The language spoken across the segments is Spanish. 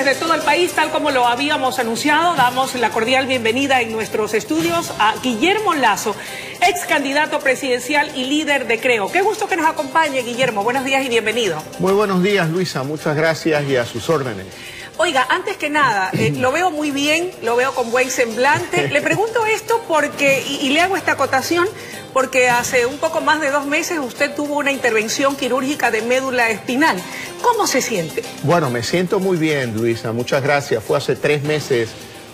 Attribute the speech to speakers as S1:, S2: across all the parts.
S1: de todo el país, tal como lo habíamos anunciado, damos la cordial bienvenida en nuestros estudios a Guillermo Lasso, ex candidato presidencial y líder de Creo. Qué gusto que nos acompañe, Guillermo. Buenos días y bienvenido.
S2: Muy buenos días, Luisa. Muchas gracias y a sus órdenes.
S1: Oiga, antes que nada, lo veo muy bien, lo veo con buen semblante. Le pregunto esto porque, y le hago esta acotación, porque hace un poco más de 2 meses usted tuvo una intervención quirúrgica de médula espinal. ¿Cómo se siente?
S2: Bueno, me siento muy bien, Luisa. Muchas gracias. Fue hace 3 meses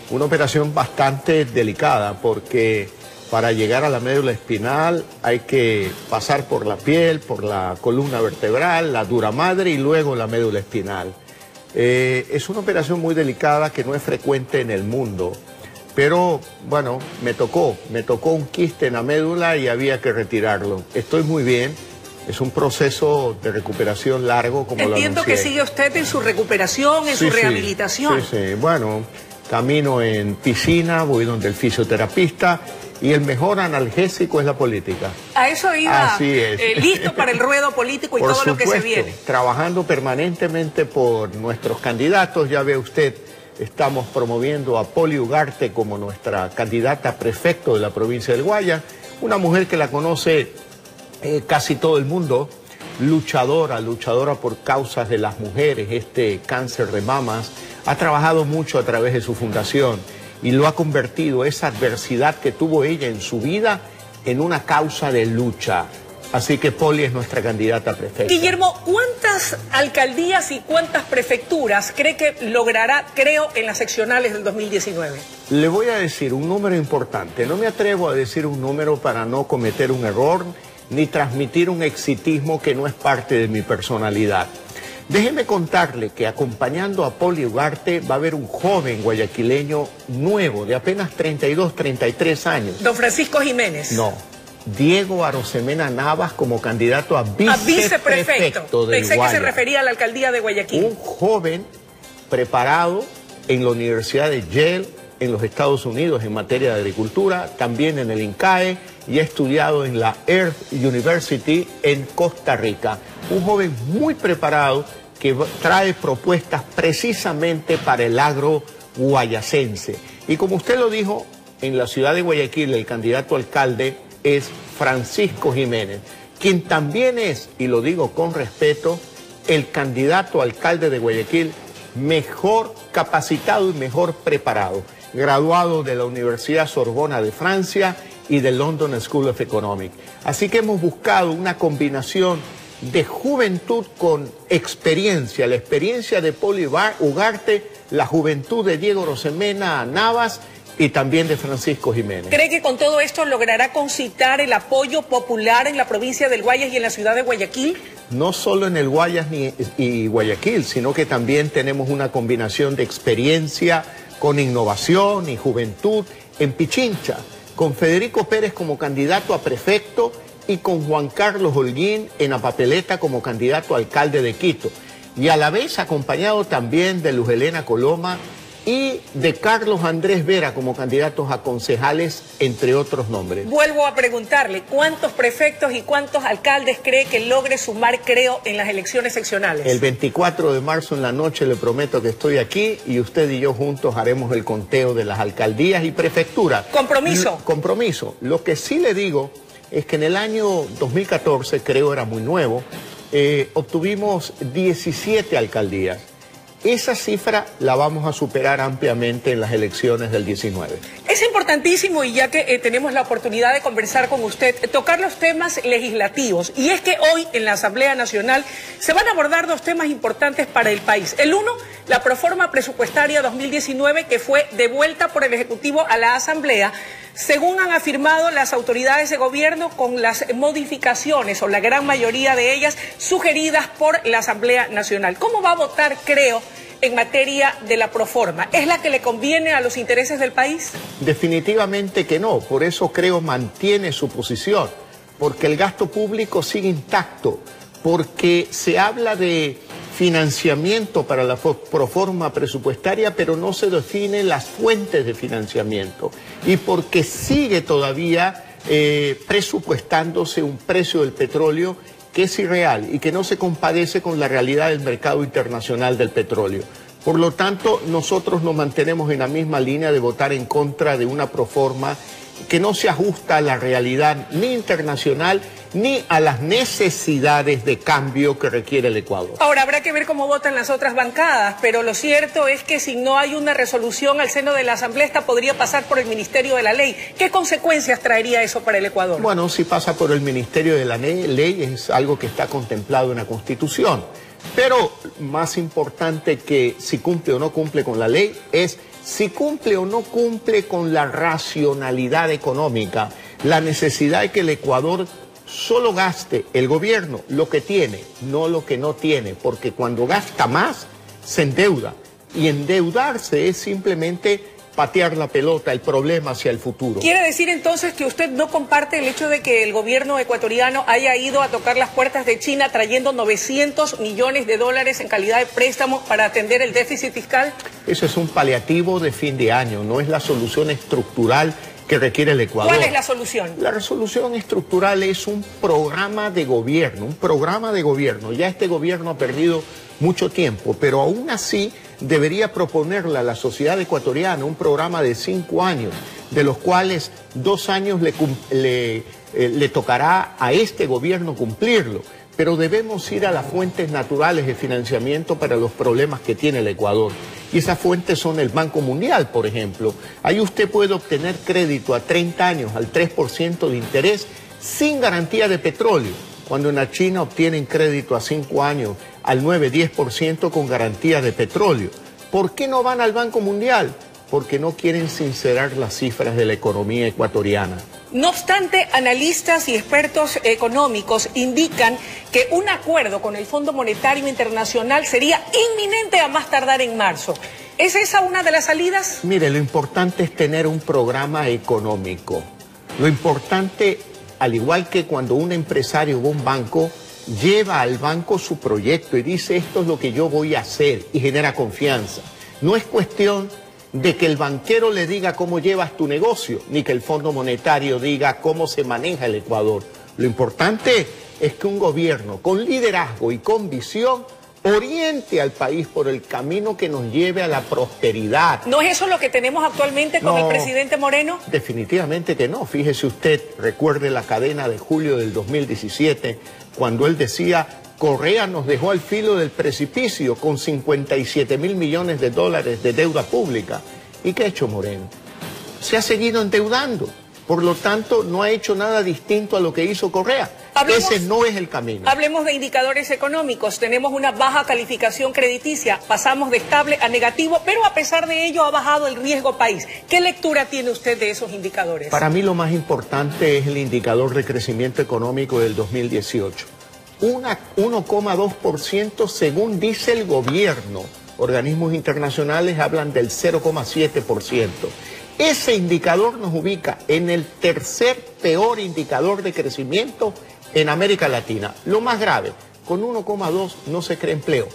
S2: una operación bastante delicada porque para llegar a la médula espinal hay que pasar por la piel, por la columna vertebral, la dura madre y luego la médula espinal. Es una operación muy delicada que no es frecuente en el mundo, pero bueno, me tocó un quiste en la médula y había que retirarlo. Estoy muy bien, es un proceso de recuperación largo, como lo anuncié.
S1: Entiendo que sigue usted en su recuperación, en su rehabilitación.
S2: Sí, bueno, camino en piscina, voy donde el fisioterapista. Y el mejor analgésico es la política.
S1: A eso iba.
S2: Así es.
S1: Listo para el ruedo político y todo supuesto, lo que se viene.
S2: Trabajando permanentemente por nuestros candidatos. Ya ve usted, estamos promoviendo a Poli Ugarte como nuestra candidata a prefecto de la provincia del Guayas. Una mujer que la conoce casi todo el mundo. Luchadora por causas de las mujeres, este cáncer de mamas. Ha trabajado mucho a través de su fundación. Y lo ha convertido, esa adversidad que tuvo ella en su vida, en una causa de lucha. Así que Poli es nuestra candidata a prefecta.
S1: Guillermo, ¿cuántas alcaldías y cuántas prefecturas cree que logrará Creo en las seccionales del 2019?
S2: Le voy a decir un número importante. No me atrevo a decir un número para no cometer un error, ni transmitir un exitismo que no es parte de mi personalidad. Déjeme contarle que acompañando a Poli Ugarte va a haber un joven guayaquileño nuevo, de apenas 32, 33 años.
S1: Don Francisco Jiménez.
S2: No, Diego Arosemena Navas como candidato a viceprefecto del
S1: Pensé
S2: Guayas.
S1: que se refería a la alcaldía de Guayaquil.
S2: Un joven preparado en la Universidad de Yale, en los Estados Unidos, en materia de agricultura, también en el INCAE, y ha estudiado en la Earth University en Costa Rica. Un joven muy preparado que trae propuestas precisamente para el agro guayacense. Y como usted lo dijo, en la ciudad de Guayaquil el candidato alcalde es Francisco Jiménez, quien también es, y lo digo con respeto, el candidato alcalde de Guayaquil mejor capacitado y mejor preparado, graduado de la Universidad Sorbona de Francia y del London School of Economics. Así que hemos buscado una combinación de juventud con experiencia, la experiencia de Poli Ugarte, la juventud de Diego Arosemena Navas y también de Francisco Jiménez.
S1: ¿Cree que con todo esto logrará concitar el apoyo popular en la provincia del Guayas y en la ciudad de Guayaquil?
S2: No solo en el Guayas y Guayaquil, sino que también tenemos una combinación de experiencia con innovación y juventud en Pichincha, con Federico Pérez como candidato a prefecto y con Juan Carlos Holguín en la papeleta como candidato a alcalde de Quito. Y a la vez acompañado también de Luz Helena Coloma y de Carlos Andrés Vera como candidatos a concejales, entre otros nombres.
S1: Vuelvo a preguntarle, ¿cuántos prefectos y cuántos alcaldes cree que logre sumar Creo en las elecciones seccionales?
S2: El 24 de marzo en la noche le prometo que estoy aquí y usted y yo juntos haremos el conteo de las alcaldías y prefecturas.
S1: ¿Compromiso?
S2: Compromiso. Lo que sí le digo es que en el año 2014, Creo era muy nuevo, obtuvimos 17 alcaldías. Esa cifra la vamos a superar ampliamente en las elecciones del 19.
S1: Es importantísimo, y ya que tenemos la oportunidad de conversar con usted, tocar los temas legislativos. Y es que hoy en la Asamblea Nacional se van a abordar 2 temas importantes para el país. El uno, la proforma presupuestaria 2019 que fue devuelta por el Ejecutivo a la Asamblea, según han afirmado las autoridades de gobierno, con las modificaciones o la gran mayoría de ellas sugeridas por la Asamblea Nacional. ¿Cómo va a votar Creo en materia de la proforma? ¿Es la que le conviene a los intereses del país?
S2: Definitivamente que no, por eso Creo mantiene su posición, porque el gasto público sigue intacto, porque se habla de financiamiento para la proforma presupuestaria, pero no se definen las fuentes de financiamiento, y porque sigue todavía presupuestándose un precio del petróleo que es irreal y que no se compadece con la realidad del mercado internacional del petróleo. Por lo tanto, nosotros nos mantenemos en la misma línea de votar en contra de una proforma que no se ajusta a la realidad ni internacional ni a las necesidades de cambio que requiere el Ecuador.
S1: Ahora, habrá que ver cómo votan las otras bancadas, pero lo cierto es que si no hay una resolución al seno de la Asamblea, esta podría pasar por el Ministerio de la Ley. ¿Qué consecuencias traería eso para el Ecuador?
S2: Bueno, si pasa por el Ministerio de la Ley es algo que está contemplado en la Constitución. Pero más importante que si cumple o no cumple con la ley es si cumple o no cumple con la racionalidad económica, la necesidad de que el Ecuador solo gaste el gobierno lo que tiene, no lo que no tiene, porque cuando gasta más se endeuda y endeudarse es simplemente patear la pelota, el problema hacia el futuro.
S1: ¿Quiere decir entonces que usted no comparte el hecho de que el gobierno ecuatoriano haya ido a tocar las puertas de China trayendo 900 millones de dólares en calidad de préstamos para atender el déficit fiscal?
S2: Eso es un paliativo de fin de año, no es la solución estructural que requiere el Ecuador.
S1: ¿Cuál es la solución?
S2: La resolución estructural es un programa de gobierno, Ya este gobierno ha perdido mucho tiempo, pero aún así debería proponerle a la sociedad ecuatoriana un programa de 5 años, de los cuales 2 años le tocará a este gobierno cumplirlo. Pero debemos ir a las fuentes naturales de financiamiento para los problemas que tiene el Ecuador. Y esas fuentes son el Banco Mundial, por ejemplo. Ahí usted puede obtener crédito a 30 años al 3% de interés sin garantía de petróleo, cuando en la China obtienen crédito a 5 años al 9-10% con garantía de petróleo. ¿Por qué no van al Banco Mundial? Porque no quieren sincerar las cifras de la economía ecuatoriana.
S1: No obstante, analistas y expertos económicos indican que un acuerdo con el Fondo Monetario Internacional sería inminente a más tardar en marzo. ¿Es esa una de las salidas?
S2: Mire, lo importante es tener un programa económico. Lo importante, al igual que cuando un empresario va a un banco, lleva al banco su proyecto y dice esto es lo que yo voy a hacer y genera confianza. No es cuestión de que el banquero le diga cómo llevas tu negocio, ni que el Fondo Monetario diga cómo se maneja el Ecuador. Lo importante es que un gobierno con liderazgo y con visión oriente al país por el camino que nos lleve a la prosperidad.
S1: ¿No es eso lo que tenemos actualmente con el presidente Moreno?
S2: Definitivamente que no. Fíjese usted, recuerde la cadena de julio del 2017, cuando él decía: Correa nos dejó al filo del precipicio con 57.000 millones de dólares de deuda pública. ¿Y qué ha hecho Moreno? Se ha seguido endeudando. Por lo tanto, no ha hecho nada distinto a lo que hizo Correa. Ese no es el camino.
S1: Hablemos de indicadores económicos. Tenemos una baja calificación crediticia. Pasamos de estable a negativo, pero a pesar de ello ha bajado el riesgo país. ¿Qué lectura tiene usted de esos indicadores?
S2: Para mí lo más importante es el indicador de crecimiento económico del 2018. 1,2% según dice el gobierno. Organismos internacionales hablan del 0,7%. Ese indicador nos ubica en el tercer peor indicador de crecimiento en América Latina. Lo más grave, con 1,2 no se crea empleo,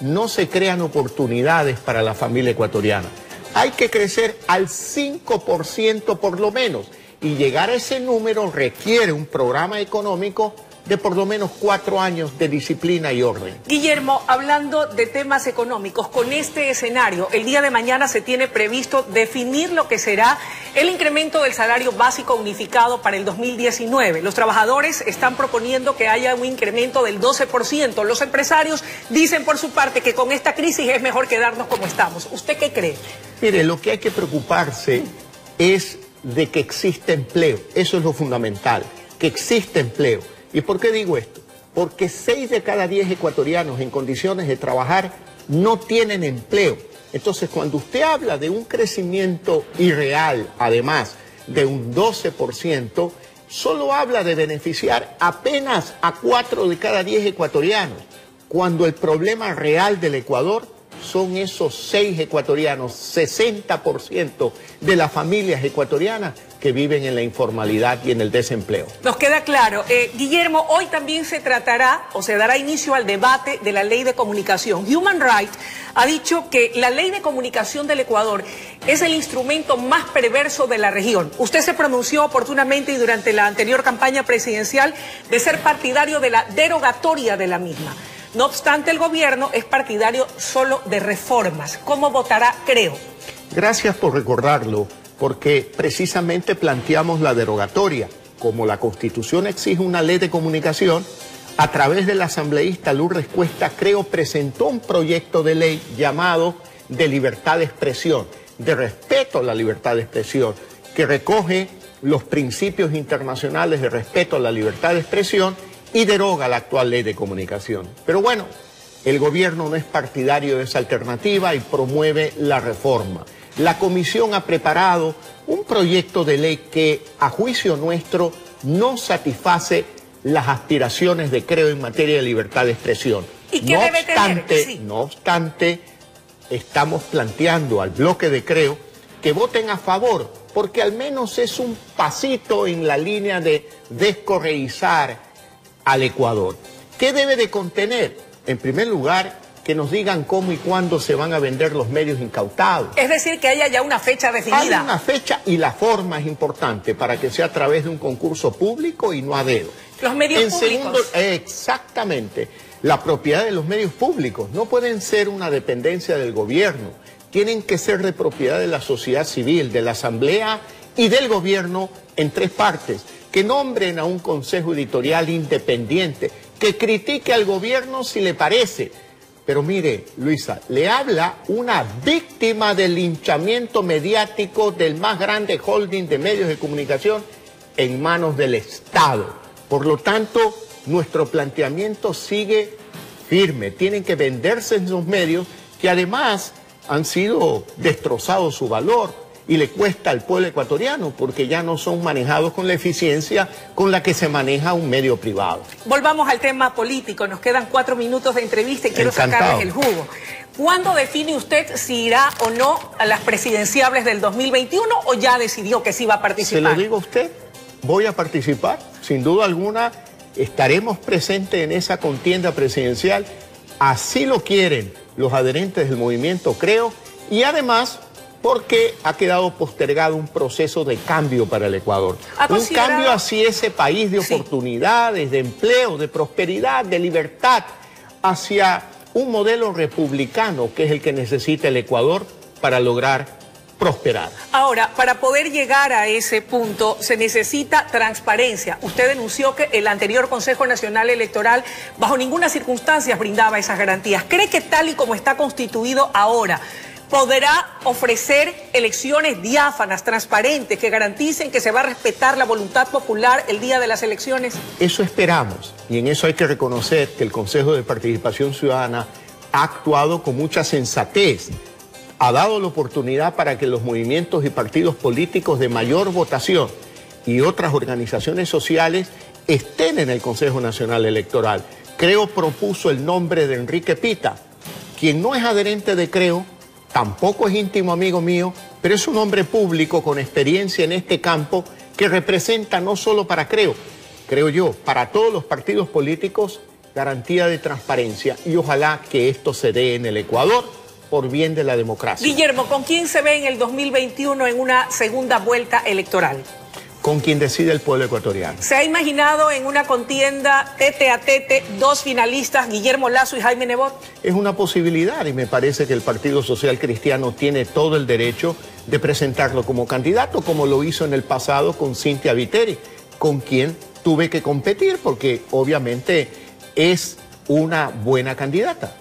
S2: no se crean oportunidades para la familia ecuatoriana. Hay que crecer al 5% por lo menos, y llegar a ese número requiere un programa económico de por lo menos 4 años de disciplina y orden.
S1: Guillermo, hablando de temas económicos, con este escenario, el día de mañana se tiene previsto definir lo que será el incremento del salario básico unificado para el 2019. Los trabajadores están proponiendo que haya un incremento del 12%. Los empresarios dicen por su parte que con esta crisis es mejor quedarnos como estamos. ¿Usted qué cree?
S2: Mire, lo que hay que preocuparse es de que existe empleo. Eso es lo fundamental, que existe empleo. ¿Y por qué digo esto? Porque 6 de cada 10 ecuatorianos en condiciones de trabajar no tienen empleo. Entonces, cuando usted habla de un crecimiento irreal, además de un 12%, solo habla de beneficiar apenas a 4 de cada 10 ecuatorianos, cuando el problema real del Ecuador son esos 6 ecuatorianos, 60% de las familias ecuatorianas que viven en la informalidad y en el desempleo.
S1: Nos queda claro. Guillermo, hoy también se tratará o se dará inicio al debate de la ley de comunicación. Human Rights ha dicho que la ley de comunicación del Ecuador es el instrumento más perverso de la región. Usted se pronunció oportunamente y durante la anterior campaña presidencial de ser partidario de la derogatoria de la misma. No obstante, el gobierno es partidario solo de reformas. ¿Cómo votará Creo?
S2: Gracias por recordarlo, porque precisamente planteamos la derogatoria. Como la Constitución exige una ley de comunicación, a través del asambleísta Lourdes Cuesta, Creo presentó un proyecto de ley llamado de libertad de expresión, de respeto a la libertad de expresión, que recoge los principios internacionales de respeto a la libertad de expresión y deroga la actual ley de comunicación. Pero bueno, el gobierno no es partidario de esa alternativa y promueve la reforma. La comisión ha preparado un proyecto de ley que, a juicio nuestro, no satisface las aspiraciones de Creo en materia de libertad de expresión.
S1: ¿Y qué debe tener? Sí.
S2: No obstante, estamos planteando al bloque de Creo que voten a favor, porque al menos es un pasito en la línea de descorreizar al Ecuador. ¿Qué debe de contener? En primer lugar, que nos digan cómo y cuándo se van a vender los medios incautados.
S1: Es decir, que haya ya una fecha definida.
S2: Hay una fecha y la forma es importante para que sea a través de un concurso público y no a dedo.
S1: Los medios públicos.
S2: Exactamente. La propiedad de los medios públicos no pueden ser una dependencia del gobierno. Tienen que ser de propiedad de la sociedad civil, de la asamblea y del gobierno en tres partes. Que nombren a un consejo editorial independiente, que critique al gobierno si le parece. Pero mire, Luisa, le habla una víctima del linchamiento mediático del más grande holding de medios de comunicación en manos del Estado. Por lo tanto, nuestro planteamiento sigue firme. Tienen que venderse esos medios que además han sido destrozados su valor y le cuesta al pueblo ecuatoriano porque ya no son manejados con la eficiencia con la que se maneja un medio privado.
S1: Volvamos al tema político. Nos quedan 4 minutos de entrevista y quiero sacarles el jugo. ¿Cuándo define usted si irá o no a las presidenciables del 2021 o ya decidió que sí va a participar?
S2: Se lo digo a usted, voy a participar. Sin duda alguna estaremos presentes en esa contienda presidencial. Así lo quieren los adherentes del movimiento Creo y además porque ha quedado postergado un proceso de cambio para el Ecuador. Un cambio hacia ese país de oportunidades, de empleo, de prosperidad, de libertad, hacia un modelo republicano que es el que necesita el Ecuador para lograr prosperar.
S1: Ahora, para poder llegar a ese punto se necesita transparencia. Usted denunció que el anterior Consejo Nacional Electoral bajo ninguna circunstancia brindaba esas garantías. ¿Cree que tal y como está constituido ahora podrá ofrecer elecciones diáfanas, transparentes, que garanticen que se va a respetar la voluntad popular el día de las elecciones?
S2: Eso esperamos y en eso hay que reconocer que el Consejo de Participación Ciudadana ha actuado con mucha sensatez. Ha dado la oportunidad para que los movimientos y partidos políticos de mayor votación y otras organizaciones sociales estén en el Consejo Nacional Electoral. Creo propuso el nombre de Enrique Pita, quien no es adherente de Creo, tampoco es íntimo amigo mío, pero es un hombre público con experiencia en este campo que representa no solo para Creo yo, para todos los partidos políticos, garantía de transparencia y ojalá que esto se dé en el Ecuador por bien de la democracia.
S1: Guillermo, ¿con quién se ve en el 2021 en una segunda vuelta electoral?
S2: Con quien decide el pueblo ecuatoriano.
S1: ¿Se ha imaginado en una contienda tete a tete dos finalistas, Guillermo Lasso y Jaime Nebot?
S2: Es una posibilidad y me parece que el Partido Social Cristiano tiene todo el derecho de presentarlo como candidato, como lo hizo en el pasado con Cynthia Viteri, con quien tuve que competir porque obviamente es una buena candidata.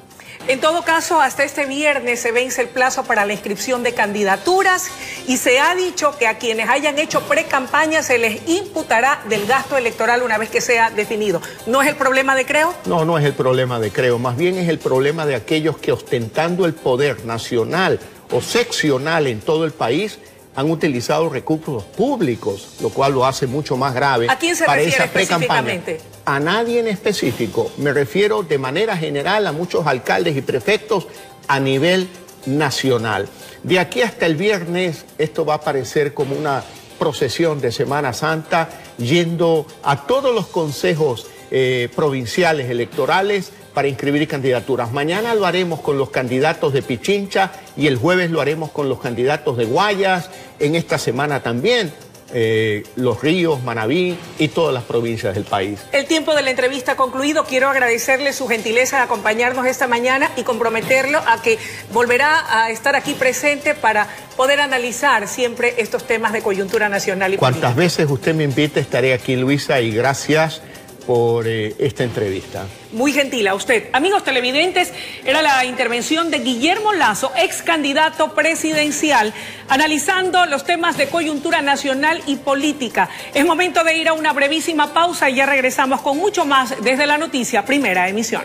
S1: En todo caso, hasta este viernes se vence el plazo para la inscripción de candidaturas y se ha dicho que a quienes hayan hecho pre-campaña se les imputará del gasto electoral una vez que sea definido. ¿No es el problema de Creo?
S2: No, no es el problema de Creo, más bien es el problema de aquellos que ostentando el poder nacional o seccional en todo el país han utilizado recursos públicos, lo cual lo hace mucho más grave.
S1: ¿A quién se refiere específicamente?
S2: A nadie en específico. Me refiero de manera general a muchos alcaldes y prefectos a nivel nacional. De aquí hasta el viernes esto va a parecer como una procesión de Semana Santa, yendo a todos los consejos provinciales electorales para inscribir candidaturas. Mañana lo haremos con los candidatos de Pichincha y el jueves lo haremos con los candidatos de Guayas, en esta semana también. Los Ríos, Manabí y todas las provincias del país.
S1: El tiempo de la entrevista ha concluido. Quiero agradecerle su gentileza de acompañarnos esta mañana y comprometerlo a que volverá a estar aquí presente para poder analizar siempre estos temas de coyuntura nacional y política.
S2: Cuantas veces usted me invite, estaré aquí, Luisa, y gracias por esta entrevista.
S1: Muy gentil a usted. Amigos televidentes, era la intervención de Guillermo Lasso, ex candidato presidencial, analizando los temas de coyuntura nacional y política. Es momento de ir a una brevísima pausa y ya regresamos con mucho más desde la noticia, primera emisión.